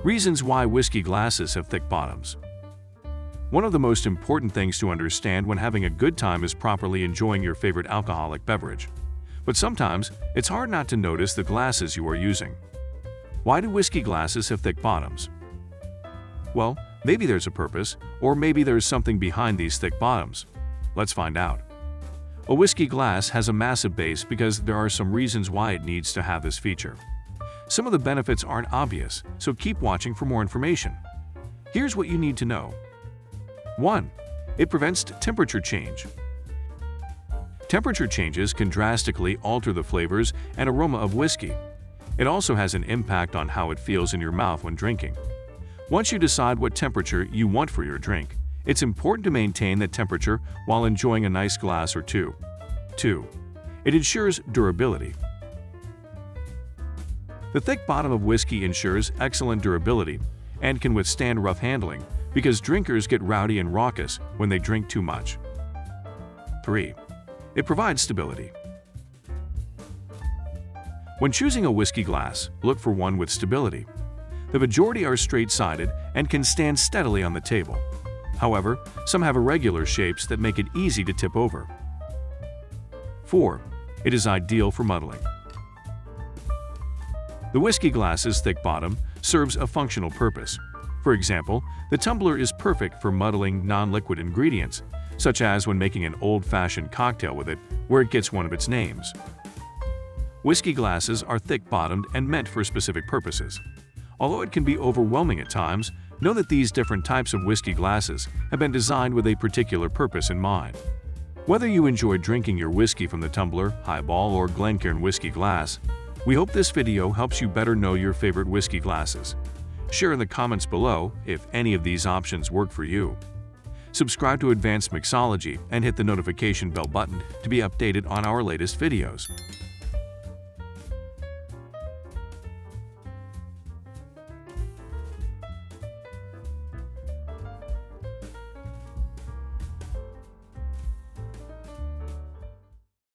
Reasons why whiskey glasses have thick bottoms. One of the most important things to understand when having a good time is properly enjoying your favorite alcoholic beverage. But sometimes, it's hard not to notice the glasses you are using. Why do whiskey glasses have thick bottoms? Well, maybe there's a purpose, or maybe there's something behind these thick bottoms. Let's find out. A whiskey glass has a massive base because there are some reasons why it needs to have this feature. Some of the benefits aren't obvious, so keep watching for more information. Here's what you need to know. 1. It prevents temperature change. Temperature changes can drastically alter the flavors and aroma of whiskey. It also has an impact on how it feels in your mouth when drinking. Once you decide what temperature you want for your drink, it's important to maintain that temperature while enjoying a nice glass or two. 2. It ensures durability. The thick bottom of whiskey ensures excellent durability and can withstand rough handling because drinkers get rowdy and raucous when they drink too much. 3. It provides stability. When choosing a whiskey glass, look for one with stability. The majority are straight-sided and can stand steadily on the table. However, some have irregular shapes that make it easy to tip over. 4. It is ideal for muddling. The whiskey glass's thick bottom serves a functional purpose. For example, the tumbler is perfect for muddling non-liquid ingredients, such as when making an old-fashioned cocktail with it, where it gets one of its names. Whiskey glasses are thick-bottomed and meant for specific purposes. Although it can be overwhelming at times, know that these different types of whiskey glasses have been designed with a particular purpose in mind. Whether you enjoy drinking your whiskey from the tumbler, highball, or Glencairn whiskey glass, we hope this video helps you better know your favorite whiskey glasses. Share in the comments below if any of these options work for you. Subscribe to Advanced Mixology and hit the notification bell button to be updated on our latest videos.